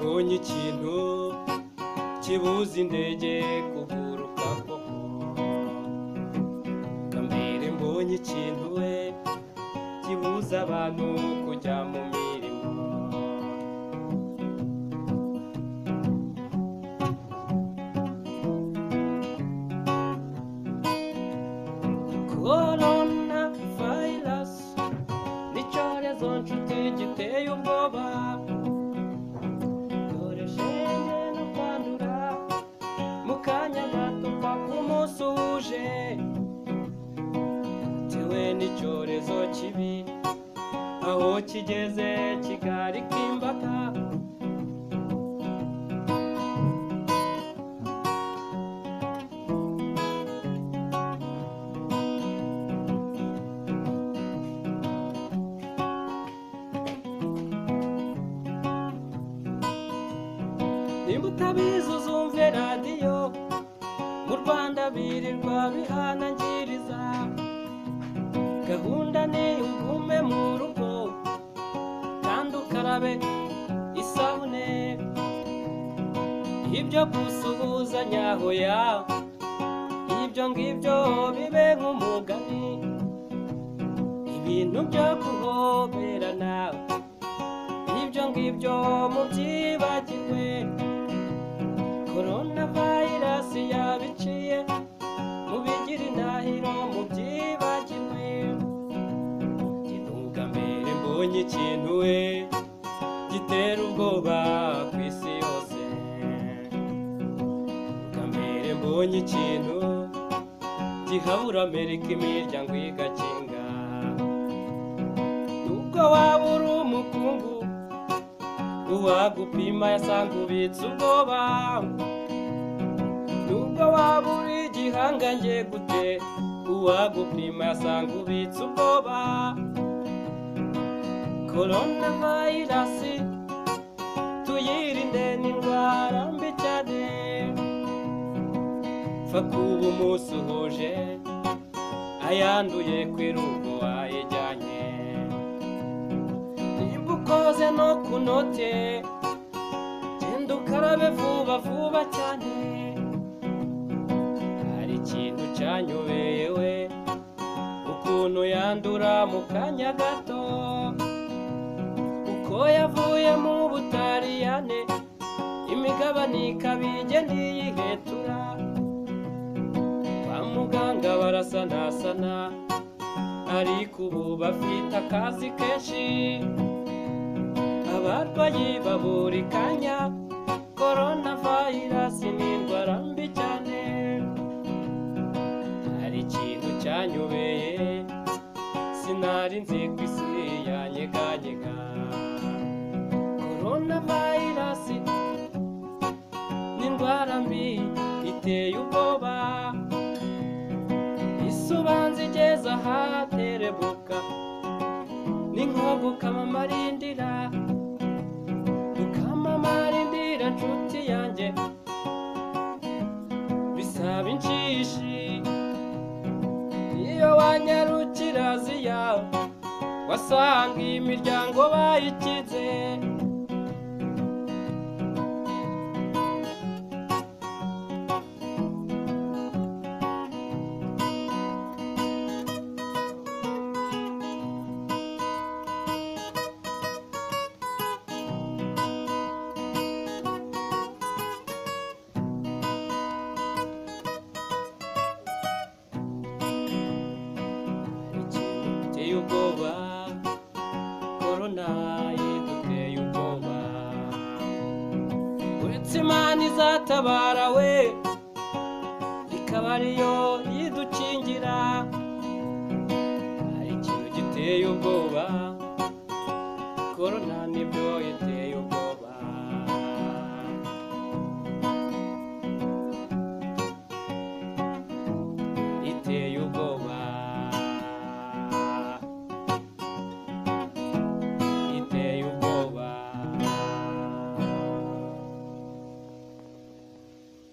mbonye ikintu kibuza indege kuguruka koko, bwa mbere mbonye ikintu we kibuza abantu kujya mu mirimo. Corona virus ni icyorezo nshuti giteye ubwoba, dore no kwandura mu kanya gato kwa k'umunsi uje, bitewe n'icyorezo kibi aho kigeze kigarika imbaga. Nimba utabizi uzumve radiyo, mu Rwanda birirwa bihanangiriza, gahunda ni ugume mu rugo kandi ukarabe isabune, ibyo gusuhuzanya hoya, ibyo ngibyo bibe nk'umugani, ibintu byo guhoberana ibyo ngibyo mubyibagirwe. Corona virus yabiciye mubigira indahiro mubyibagirwe. Ubwa mbere mbonye ikintu we gitera ubwoba ku isi yose, ubwa mbere mbonye ikintu gihabura Amerika imiryango igakinga. Nubwo waba uri umukungu uwagupima yasanga ubitse ubwoba, nubwo waba uri igihangange gute uwagupima yasanga ubitse ubwoba. Corona virus tuyirinde ni indwara mbi cyane, pfa kuba umunsi uhuje ayanduye kwirugo ayijyanye. Nimba ukoze no kunote genda ukarabe vuba vuba cyane. Hari ikintu cyanyobeye we, ukuntu yandura mu kanya gato, uko yavuye mu Butaliyane imigabane ikaba igenda iyihetura. Kwa muganga barasanasana ariko ubu bafite akazi kenshi, abarwayi babura kanya. Corona virus ni indwara mbi cyane. Hari ikintu cyanyobeye sinari nzi ku isi yanyeganyega. Corona virus ni indwara mbi iteye ubwoba, isubanza igeze ahaterebuka ni nko gukamamarindira, gukamamarindira nshuti yanjye bisaba inshishi. Iyo wanyarukira Aziya wasanga imiryango bayikize. Ubwoba Corona yiduteye ubwoba, uretse Imana izatabara we ikaba ariyo yidukingira. Hari ikintu giteye ubwoba, Corona nibyo yiteye ubwoba.